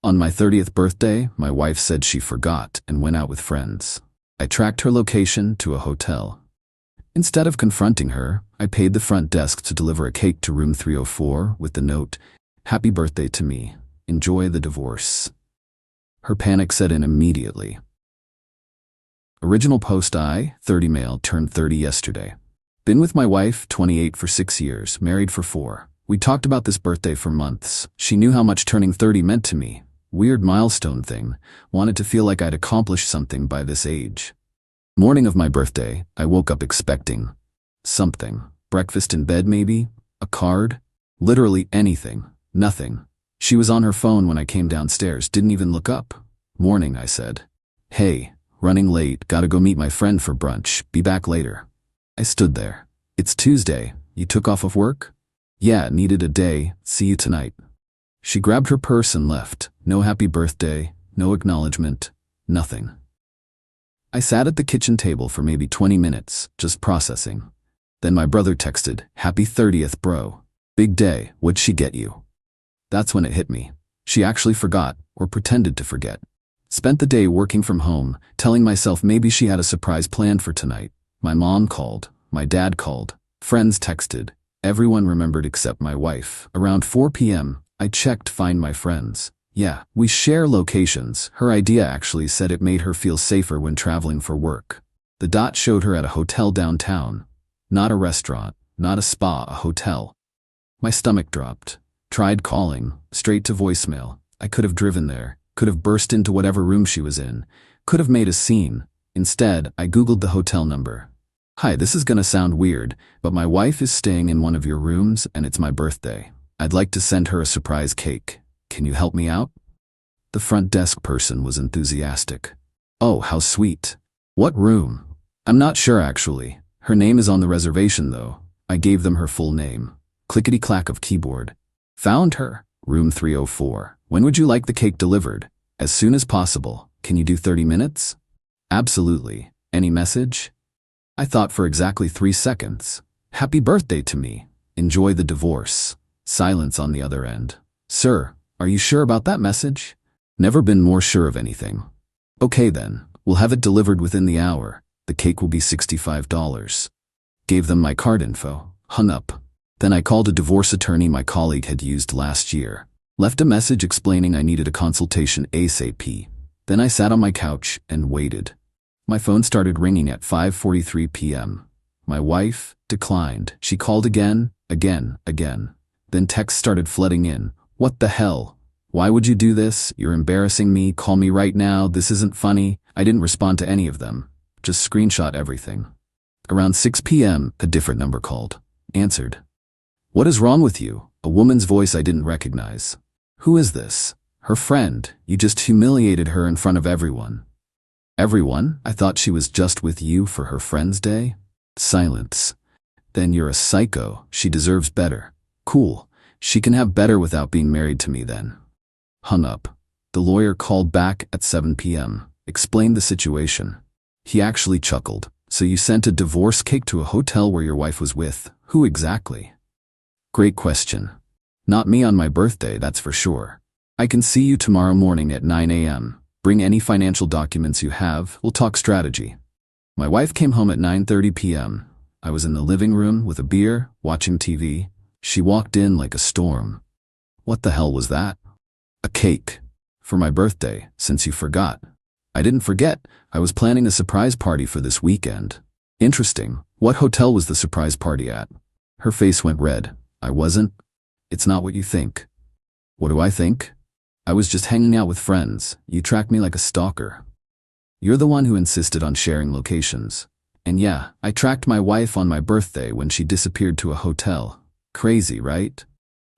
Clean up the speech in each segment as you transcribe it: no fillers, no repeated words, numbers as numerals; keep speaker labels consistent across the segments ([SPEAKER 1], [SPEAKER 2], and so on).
[SPEAKER 1] On my 30th birthday, my wife said she forgot and went out with friends. I tracked her location to a hotel. Instead of confronting her, I paid the front desk to deliver a cake to room 304 with the note, "Happy birthday to me. Enjoy the divorce." Her panic set in immediately. Original post: I, 30 male, turned 30 yesterday. Been with my wife, 28, for 6 years, married for 4. We talked about this birthday for months. She knew how much turning 30 meant to me. Weird milestone thing. Wanted to feel like I'd accomplished something by this age. Morning of my birthday, I woke up expecting something. Breakfast in bed maybe? A card? Literally anything. Nothing. She was on her phone when I came downstairs, didn't even look up. "Morning," I said. "Hey, running late, gotta go meet my friend for brunch, be back later." I stood there. "It's Tuesday, you took off of work?" "Yeah, needed a day, see you tonight." She grabbed her purse and left. No happy birthday, no acknowledgement, nothing. I sat at the kitchen table for maybe 20 minutes, just processing. Then my brother texted, "Happy 30th, bro. Big day, what'd she get you?" That's when it hit me. She actually forgot, or pretended to forget. Spent the day working from home, telling myself maybe she had a surprise planned for tonight. My mom called, my dad called, friends texted. Everyone remembered except my wife. Around 4 p.m., I checked Find My Friends. Yeah, we share locations. Her idea actually said it made her feel safer when traveling for work. The dot showed her at a hotel downtown. Not a restaurant, not a spa, a hotel. My stomach dropped. Tried calling, straight to voicemail. I could have driven there, could have burst into whatever room she was in, could have made a scene. Instead, I Googled the hotel number. "Hi, this is gonna sound weird, but my wife is staying in one of your rooms and it's my birthday. I'd like to send her a surprise cake. Can you help me out?" The front desk person was enthusiastic. "Oh, how sweet. What room?" "I'm not sure actually. Her name is on the reservation though." I gave them her full name. Clickety-clack of keyboard. "Found her. Room 304. When would you like the cake delivered?" "As soon as possible. Can you do 30 minutes?" "Absolutely. Any message?" I thought for exactly 3 seconds. "Happy birthday to me. Enjoy the divorce." Silence on the other end. "Sir, are you sure about that message?" "Never been more sure of anything." "Okay then, we'll have it delivered within the hour. The cake will be $65. Gave them my card info. Hung up. Then I called a divorce attorney my colleague had used last year. Left a message explaining I needed a consultation ASAP. Then I sat on my couch and waited. My phone started ringing at 5:43 p.m. My wife declined. She called again. Then texts started flooding in. "What the hell? Why would you do this? You're embarrassing me. Call me right now. This isn't funny." I didn't respond to any of them. Just screenshot everything. Around 6 p.m., a different number called. Answered. "What is wrong with you?" A woman's voice I didn't recognize. "Who is this?" "Her friend. You just humiliated her in front of everyone." "Everyone? I thought she was just with you for her friend's day." Silence. "Then you're a psycho. She deserves better." "Cool. She can have better without being married to me then." Hung up. The lawyer called back at 7 p.m. Explained the situation. He actually chuckled. "So you sent a divorce cake to a hotel where your wife was with? Who exactly?" "Great question. Not me on my birthday, that's for sure. I can see you tomorrow morning at 9 a.m. Bring any financial documents you have, we'll talk strategy." My wife came home at 9:30 p.m. I was in the living room with a beer, watching TV. She walked in like a storm. "What the hell was that?" "A cake. For my birthday, since you forgot." "I didn't forget. I was planning a surprise party for this weekend." "Interesting. What hotel was the surprise party at?" Her face went red. "I wasn't." "It's not what you think." "What do I think?" "I was just hanging out with friends. You tracked me like a stalker." "You're the one who insisted on sharing locations." "And yeah, I tracked my wife on my birthday when she disappeared to a hotel. Crazy, right?"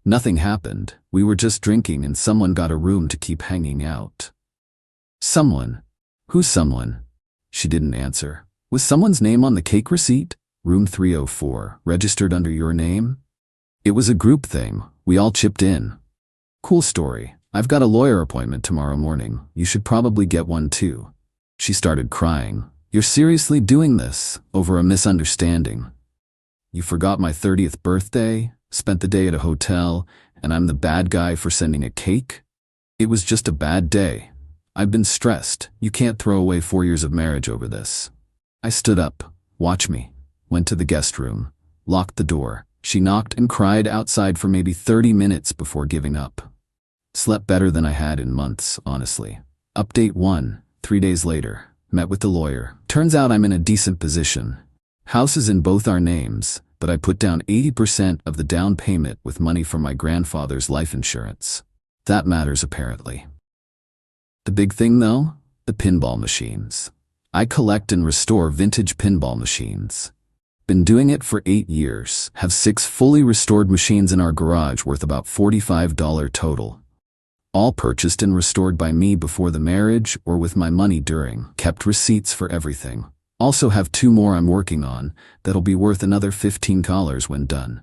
[SPEAKER 1] "Nothing happened. We were just drinking and someone got a room to keep hanging out." "Someone? Who's someone?" She didn't answer. "Was someone's name on the cake receipt?" "Room 304, registered under your name?" "It was a group thing. We all chipped in." "Cool story. I've got a lawyer appointment tomorrow morning. You should probably get one too." She started crying. "You're seriously doing this? Over a misunderstanding? You forgot my 30th birthday, spent the day at a hotel, and I'm the bad guy for sending a cake?" It was just a bad day. I've been stressed. You can't throw away 4 years of marriage over this. I stood up. Watch me. Went to the guest room. Locked the door. She knocked and cried outside for maybe 30 minutes before giving up. Slept better than I had in months, honestly. Update 1. 3 days later. Met with the lawyer. Turns out I'm in a decent position. House is in both our names, but I put down 80% of the down payment with money from my grandfather's life insurance. That matters apparently. The big thing though? The pinball machines. I collect and restore vintage pinball machines. Been doing it for 8 years. Have 6 fully restored machines in our garage worth about $45 total. All purchased and restored by me before the marriage or with my money during. Kept receipts for everything. Also have 2 more I'm working on that'll be worth another $15 when done.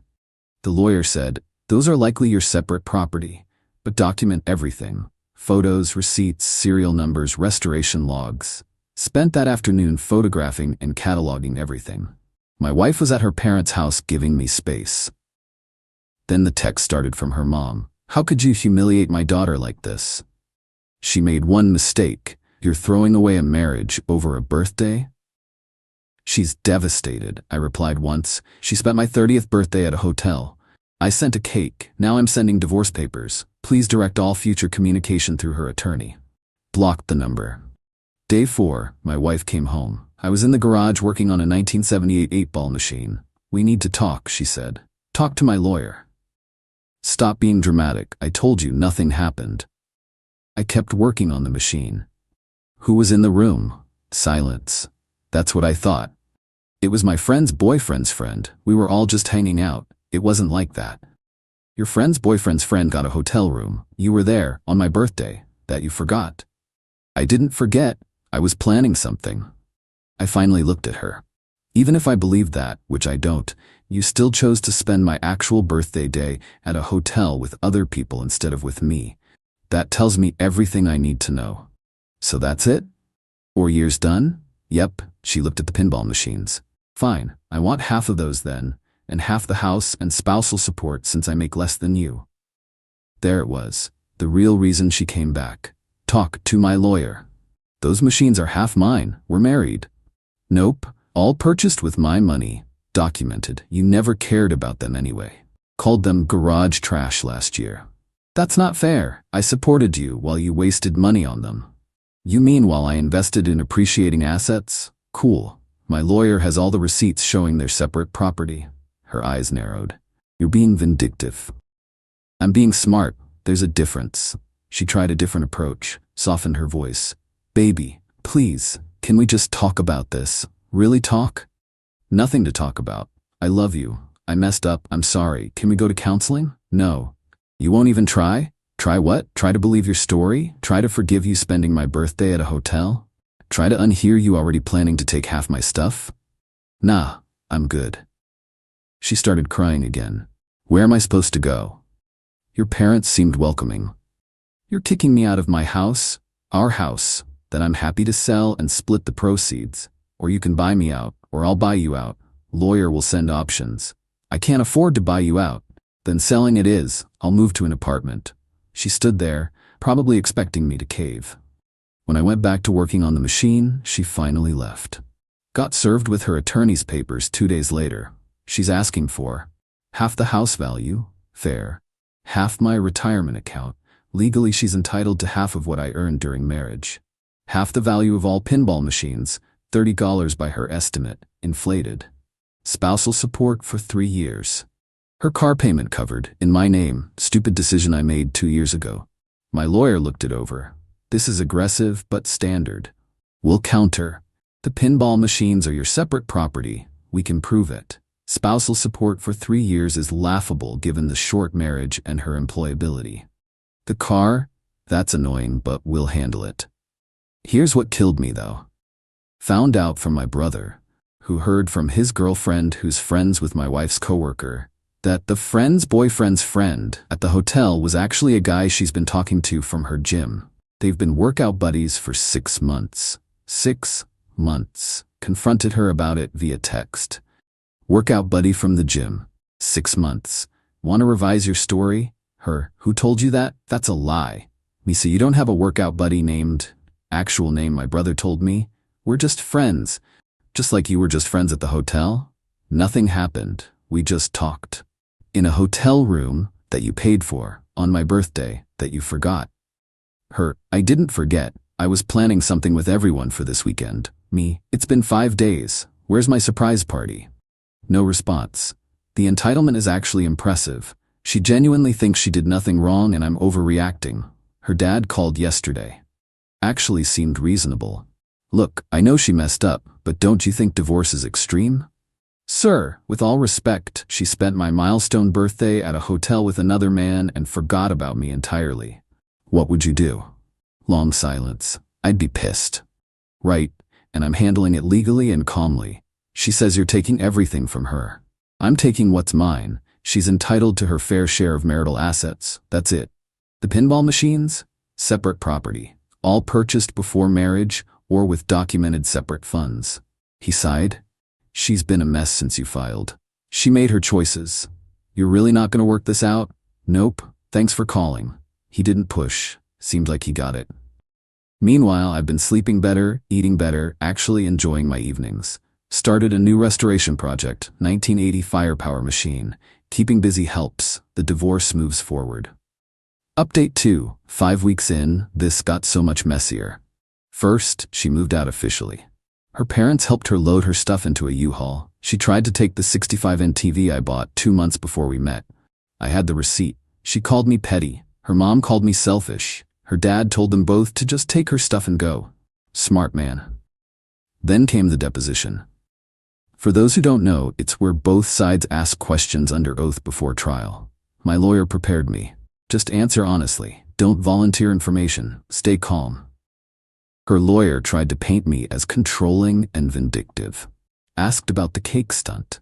[SPEAKER 1] The lawyer said, those are likely your separate property, but document everything. Photos, receipts, serial numbers, restoration logs. Spent that afternoon photographing and cataloging everything. My wife was at her parents' house giving me space. Then the text started from her mom. How could you humiliate my daughter like this? She made one mistake. You're throwing away a marriage over a birthday? She's devastated, I replied once. She spent my 30th birthday at a hotel. I sent a cake. Now I'm sending divorce papers. Please direct all future communication through her attorney. Blocked the number. Day 4, my wife came home. I was in the garage working on a 1978 8-ball machine. We need to talk, she said. Talk to my lawyer. Stop being dramatic. I told you nothing happened. I kept working on the machine. Who was in the room? Silence. That's what I thought. It was my friend's boyfriend's friend. We were all just hanging out. It wasn't like that. Your friend's boyfriend's friend got a hotel room. You were there, on my birthday. That you forgot. I didn't forget. I was planning something. I finally looked at her. Even if I believed that, which I don't, you still chose to spend my actual birthday day at a hotel with other people instead of with me. That tells me everything I need to know. So that's it? 4 years done? Yep, she looked at the pinball machines. Fine, I want half of those then, and half the house and spousal support since I make less than you. There it was, the real reason she came back. Talk to my lawyer. Those machines are half mine, we're married. Nope, all purchased with my money. Documented. You never cared about them anyway. Called them garage trash last year. That's not fair. I supported you while you wasted money on them. You mean while I invested in appreciating assets? Cool. My lawyer has all the receipts showing their separate property. Her eyes narrowed. You're being vindictive. I'm being smart. There's a difference. She tried a different approach, softened her voice. Baby, please, can we just talk about this? Really talk? Nothing to talk about. I love you. I messed up. I'm sorry. Can we go to counseling? No. You won't even try? Try what? Try to believe your story? Try to forgive you spending my birthday at a hotel? Try to unhear you already planning to take half my stuff? Nah, I'm good. She started crying again. Where am I supposed to go? Your parents seemed welcoming. You're kicking me out of my house, our house, that I'm happy to sell and split the proceeds. Or you can buy me out, or I'll buy you out. Lawyer will send options. I can't afford to buy you out. Then selling it is. I'll move to an apartment. She stood there, probably expecting me to cave. When I went back to working on the machine, she finally left. Got served with her attorney's papers 2 days later. She's asking for half the house value, fair, half my retirement account. Legally, she's entitled to half of what I earned during marriage. Half the value of all pinball machines, $30 by her estimate, inflated. Spousal support for 3 years. Her car payment covered, in my name, stupid decision I made 2 years ago. My lawyer looked it over. This is aggressive but standard. We'll counter. The pinball machines are your separate property. We can prove it. Spousal support for 3 years is laughable given the short marriage and her employability. The car? That's annoying, but we'll handle it. Here's what killed me though. Found out from my brother, who heard from his girlfriend who's friends with my wife's coworker, that the friend's boyfriend's friend at the hotel was actually a guy she's been talking to from her gym. They've been workout buddies for 6 months. 6 months. Confronted her about it via text. Workout buddy from the gym. 6 months. Want to revise your story? Her, who told you that? That's a lie. Me, so you don't have a workout buddy named, actual name my brother told me? We're just friends. Just like you were just friends at the hotel? Nothing happened. We just talked. In a hotel room that you paid for, on my birthday, that you forgot. I didn't forget. I was planning something with everyone for this weekend. Me, it's been 5 days. Where's my surprise party? No response. The entitlement is actually impressive. She genuinely thinks she did nothing wrong and I'm overreacting. Her dad called yesterday. Actually seemed reasonable. Look, I know she messed up, but don't you think divorce is extreme? Sir, with all respect, she spent my milestone birthday at a hotel with another man and forgot about me entirely. What would you do? Long silence. I'd be pissed. Right, and I'm handling it legally and calmly. She says you're taking everything from her. I'm taking what's mine. She's entitled to her fair share of marital assets. That's it. The pinball machines? Separate property. All purchased before marriage or with documented separate funds. He sighed. She's been a mess since you filed. She made her choices. You're really not going to work this out? Nope. Thanks for calling. He didn't push. Seemed like he got it. Meanwhile, I've been sleeping better, eating better, actually enjoying my evenings. Started a new restoration project, 1980 firepower machine. Keeping busy helps. The divorce moves forward. Update 2. 5 weeks in, this got so much messier. First, she moved out officially. Her parents helped her load her stuff into a U-Haul. She tried to take the 65-inch TV I bought 2 months before we met. I had the receipt. She called me petty. Her mom called me selfish. Her dad told them both to just take her stuff and go. Smart man. Then came the deposition. For those who don't know, it's where both sides ask questions under oath before trial. My lawyer prepared me. Just answer honestly. Don't volunteer information. Stay calm. Her lawyer tried to paint me as controlling and vindictive. Asked about the cake stunt.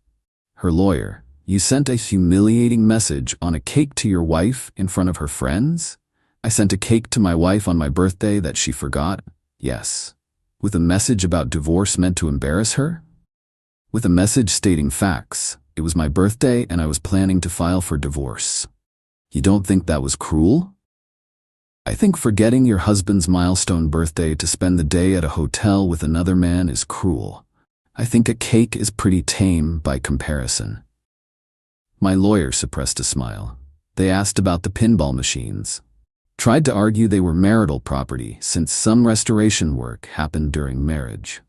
[SPEAKER 1] Her lawyer, you sent a humiliating message on a cake to your wife in front of her friends? I sent a cake to my wife on my birthday that she forgot? Yes. With a message about divorce meant to embarrass her? With a message stating facts. It was my birthday and I was planning to file for divorce. You don't think that was cruel? I think forgetting your husband's milestone birthday to spend the day at a hotel with another man is cruel. I think a cake is pretty tame by comparison. My lawyer suppressed a smile. They asked about the pinball machines. Tried to argue they were marital property since some restoration work happened during marriage.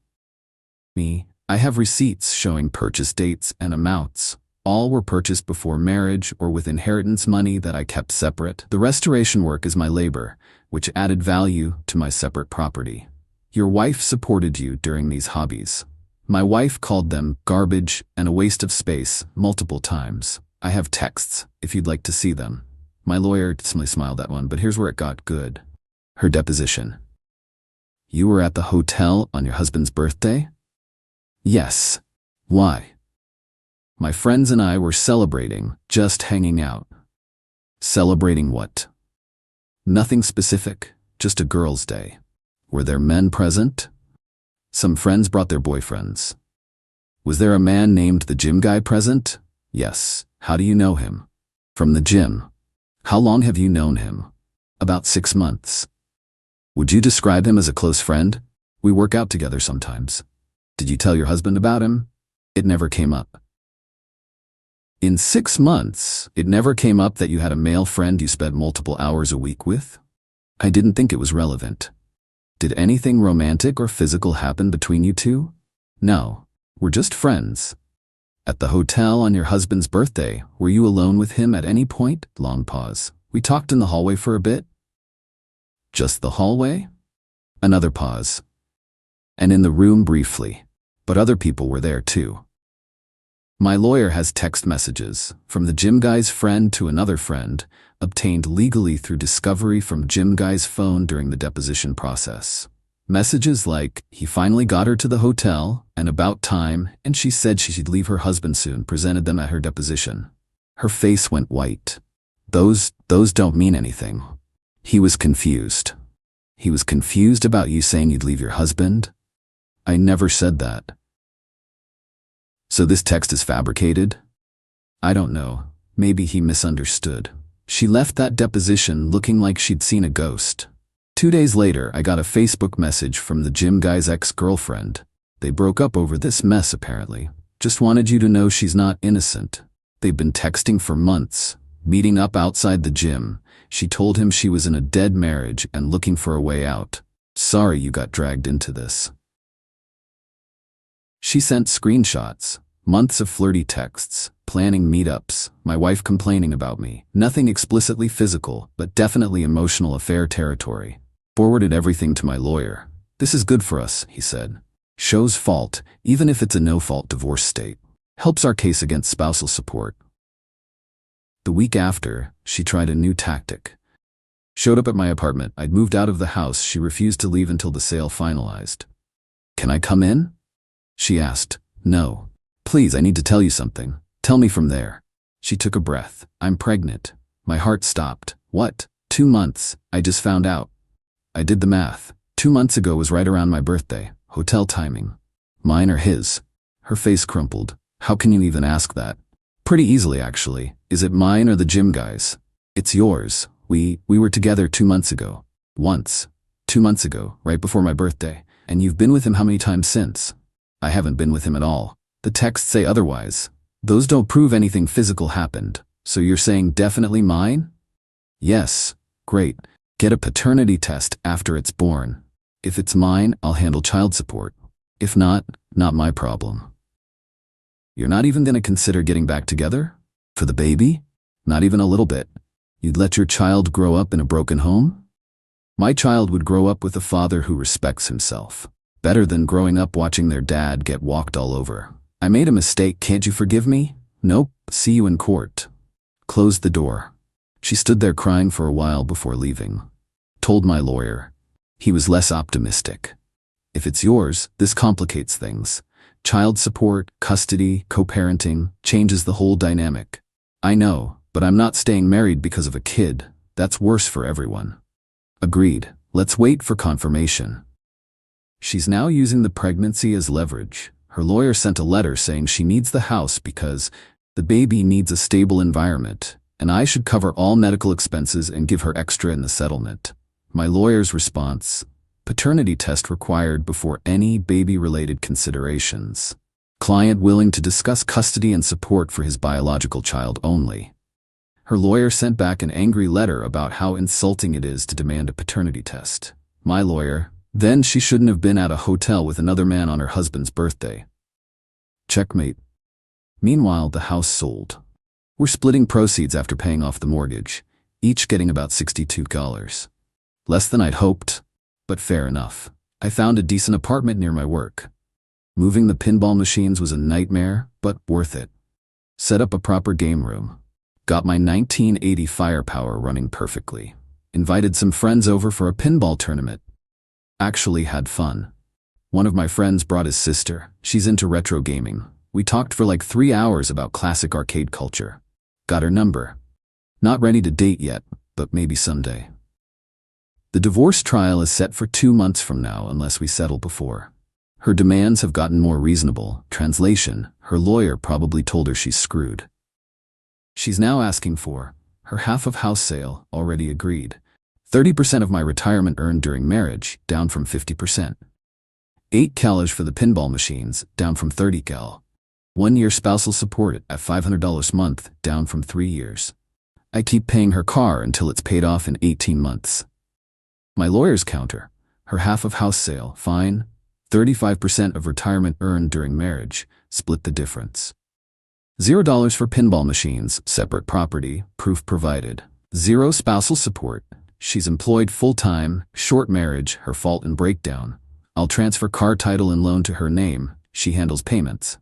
[SPEAKER 1] Me, I have receipts showing purchase dates and amounts. All were purchased before marriage or with inheritance money that I kept separate. The restoration work is my labor, which added value to my separate property. Your wife supported you during these hobbies. My wife called them garbage and a waste of space multiple times. I have texts, if you'd like to see them. My lawyer smiled at one, but here's where it got good. Her deposition. You were at the hotel on your husband's birthday? Yes. Why? My friends and I were celebrating, just hanging out. Celebrating what? Nothing specific, just a girls' day. Were there men present? Some friends brought their boyfriends. Was there a man named the gym guy present? Yes. How do you know him? From the gym. How long have you known him? About 6 months. Would you describe him as a close friend? We work out together sometimes. Did you tell your husband about him? It never came up. In 6 months, it never came up that you had a male friend you spent multiple hours a week with? I didn't think it was relevant. Did anything romantic or physical happen between you two? No, we're just friends. At the hotel on your husband's birthday, were you alone with him at any point? Long pause. We talked in the hallway for a bit? Just the hallway? Another pause. And in the room briefly. But other people were there too. My lawyer has text messages from the gym guy's friend to another friend, obtained legally through discovery from gym guy's phone during the deposition process. Messages like, he finally got her to the hotel, and about time, and she said she'd leave her husband soon, presented them at her deposition. Her face went white. Those don't mean anything. He was confused. He was confused about you saying you'd leave your husband? I never said that. So this text is fabricated? I don't know. Maybe he misunderstood. She left that deposition looking like she'd seen a ghost. 2 days later, I got a Facebook message from the gym guy's ex-girlfriend. They broke up over this mess apparently. Just wanted you to know she's not innocent. They've been texting for months, meeting up outside the gym. She told him she was in a dead marriage and looking for a way out. Sorry you got dragged into this. She sent screenshots, months of flirty texts, planning meetups, my wife complaining about me. Nothing explicitly physical, but definitely emotional affair territory. Forwarded everything to my lawyer. This is good for us, he said. Shows fault, even if it's a no-fault divorce state. Helps our case against spousal support. The week after, she tried a new tactic. Showed up at my apartment. I'd moved out of the house. She refused to leave until the sale finalized. Can I come in? She asked. No. Please, I need to tell you something. Tell me from there. She took a breath. I'm pregnant. My heart stopped. What? 2 months. I just found out. I did the math. 2 months ago was right around my birthday. Hotel timing. Mine or his? Her face crumpled. How can you even ask that? Pretty easily, actually. Is it mine or the gym guy's? It's yours. We were together 2 months ago. Once. 2 months ago, right before my birthday. And you've been with him how many times since? I haven't been with him at all. The texts say otherwise. Those don't prove anything physical happened. So you're saying definitely mine? Yes. Great. Get a paternity test after it's born. If it's mine, I'll handle child support. If not, not my problem. You're not even gonna consider getting back together? For the baby? Not even a little bit. You'd let your child grow up in a broken home? My child would grow up with a father who respects himself. Better than growing up watching their dad get walked all over. I made a mistake, can't you forgive me? Nope, see you in court. Closed the door. She stood there crying for a while before leaving. Told my lawyer. He was less optimistic. If it's yours, this complicates things. Child support, custody, co-parenting, changes the whole dynamic. I know, but I'm not staying married because of a kid. That's worse for everyone. Agreed. Let's wait for confirmation. She's now using the pregnancy as leverage. Her lawyer sent a letter saying she needs the house because the baby needs a stable environment, and I should cover all medical expenses and give her extra in the settlement. My lawyer's response: paternity test required before any baby-related considerations. Client willing to discuss custody and support for his biological child only. Her lawyer sent back an angry letter about how insulting it is to demand a paternity test. My lawyer: then she shouldn't have been at a hotel with another man on her husband's birthday. Checkmate. Meanwhile, the house sold. We're splitting proceeds after paying off the mortgage, each getting about $62. Less than I'd hoped, but fair enough. I found a decent apartment near my work. Moving the pinball machines was a nightmare, but worth it. Set up a proper game room. Got my 1980 firepower running perfectly. Invited some friends over for a pinball tournament. Actually had fun. One of my friends brought his sister. She's into retro gaming. We talked for like 3 hours about classic arcade culture. Got her number. Not ready to date yet, but maybe someday. The divorce trial is set for 2 months from now unless we settle before. Her demands have gotten more reasonable. Translation: her lawyer probably told her she's screwed. She's now asking for her half of house sale, already agreed. 30% of my retirement earned during marriage, down from 50%. 8 CALage for the pinball machines, down from 30 CAL. 1 year spousal support at $500 a month, down from 3 years. I keep paying her car until it's paid off in 18 months. My lawyer's counter: her half of house sale, fine. 35% of retirement earned during marriage, split the difference. $0 for pinball machines, separate property, proof provided. 0 spousal support. She's employed full-time, short marriage, her fault and breakdown. I'll transfer car title and loan to her name, she handles payments.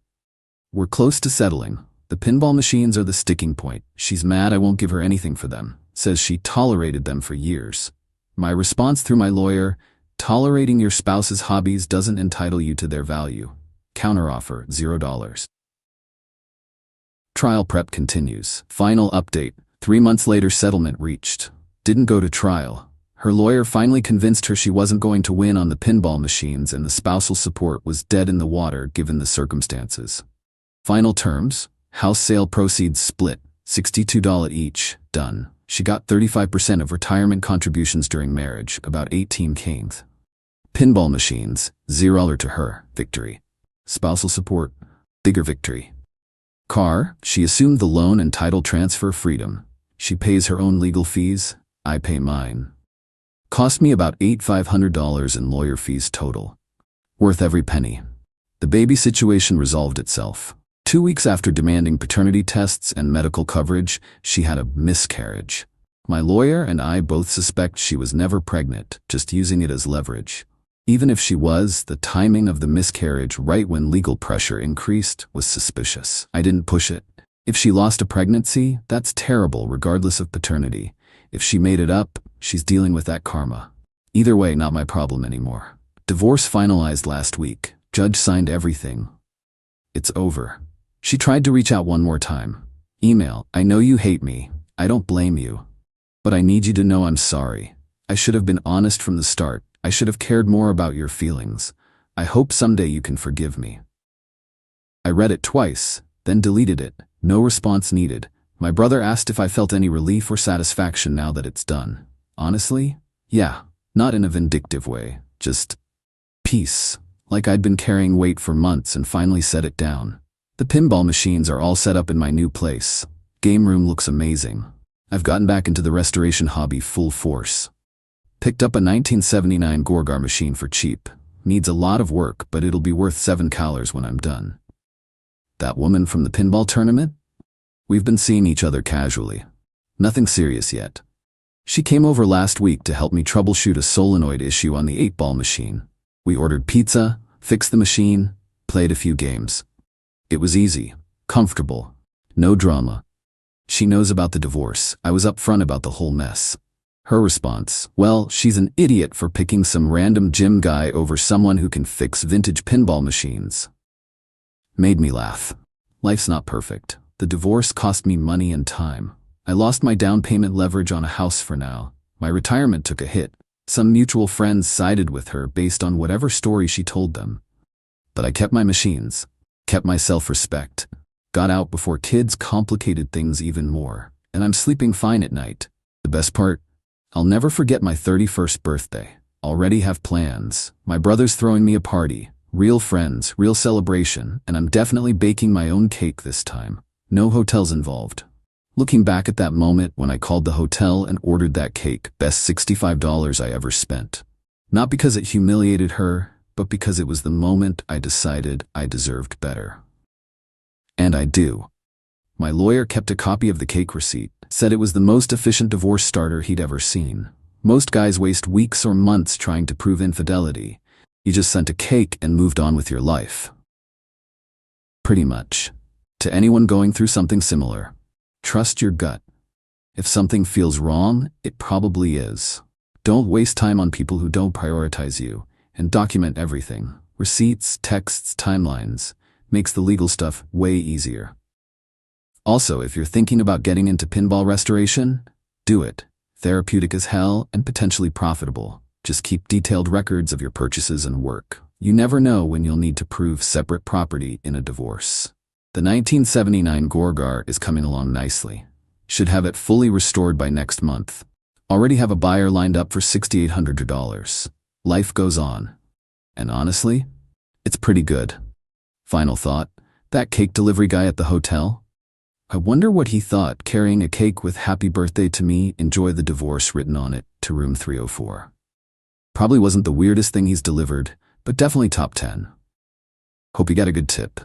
[SPEAKER 1] We're close to settling. The pinball machines are the sticking point. She's mad I won't give her anything for them. Says she tolerated them for years. My response through my lawyer: tolerating your spouse's hobbies doesn't entitle you to their value. Counteroffer: $0. Trial prep continues. Final update: 3 months later, settlement reached. Didn't go to trial. Her lawyer finally convinced her she wasn't going to win on the pinball machines and the spousal support was dead in the water given the circumstances. Final terms: house sale proceeds split, $62 each, done. She got 35% of retirement contributions during marriage, about 18K. Pinball machines, $0 to her, victory. Spousal support, bigger victory. Car, she assumed the loan and title transfer freedom. She pays her own legal fees, I pay mine. Cost me about $8,500 in lawyer fees total. Worth every penny. The baby situation resolved itself. 2 weeks after demanding paternity tests and medical coverage, she had a miscarriage. My lawyer and I both suspect she was never pregnant, just using it as leverage. Even if she was, the timing of the miscarriage right when legal pressure increased was suspicious. I didn't push it. If she lost a pregnancy, that's terrible regardless of paternity. If she made it up, she's dealing with that karma. Either way, not my problem anymore. Divorce finalized last week. Judge signed everything. It's over. She tried to reach out one more time. Email, I know you hate me. I don't blame you. But I need you to know I'm sorry. I should have been honest from the start. I should have cared more about your feelings. I hope someday you can forgive me. I read it twice, then deleted it. No response needed. My brother asked if I felt any relief or satisfaction now that it's done. Honestly, yeah, not in a vindictive way, just peace. Like I'd been carrying weight for months and finally set it down. The pinball machines are all set up in my new place. Game room looks amazing. I've gotten back into the restoration hobby full force. Picked up a 1979 Gorgar machine for cheap. Needs a lot of work, but it'll be worth $7 when I'm done. That woman from the pinball tournament? We've been seeing each other casually. Nothing serious yet. She came over last week to help me troubleshoot a solenoid issue on the 8-ball machine. We ordered pizza, fixed the machine, played a few games. It was easy, comfortable, no drama. She knows about the divorce. I was upfront about the whole mess. Her response, well, she's an idiot for picking some random gym guy over someone who can fix vintage pinball machines. Made me laugh. Life's not perfect. The divorce cost me money and time. I lost my down payment leverage on a house for now. My retirement took a hit. Some mutual friends sided with her based on whatever story she told them. But I kept my machines, kept my self-respect, got out before kids complicated things even more, and I'm sleeping fine at night. The best part? I'll never forget my 31st birthday. Already have plans. My brother's throwing me a party. Real friends, real celebration, and I'm definitely baking my own cake this time. No hotels involved. Looking back at that moment when I called the hotel and ordered that cake, best $65 I ever spent. Not because it humiliated her, but because it was the moment I decided I deserved better. And I do. My lawyer kept a copy of the cake receipt, said it was the most efficient divorce starter he'd ever seen. Most guys waste weeks or months trying to prove infidelity. You just sent a cake and moved on with your life. Pretty much. To anyone going through something similar, trust your gut. If something feels wrong, it probably is. Don't waste time on people who don't prioritize you, and document everything. Receipts, texts, timelines. Makes the legal stuff way easier. Also, if you're thinking about getting into pinball restoration, do it. Therapeutic as hell and potentially profitable. Just keep detailed records of your purchases and work. You never know when you'll need to prove separate property in a divorce. The 1979 Gorgar is coming along nicely. Should have it fully restored by next month. Already have a buyer lined up for $6,800. Life goes on. And honestly, it's pretty good. Final thought, that cake delivery guy at the hotel? I wonder what he thought carrying a cake with "Happy Birthday to me, enjoy the divorce" written on it to room 304. Probably wasn't the weirdest thing he's delivered, but definitely top 10. Hope you got a good tip.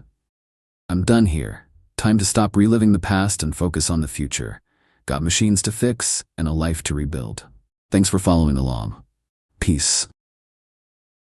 [SPEAKER 1] I'm done here. Time to stop reliving the past and focus on the future. Got machines to fix and a life to rebuild. Thanks for following along. Peace.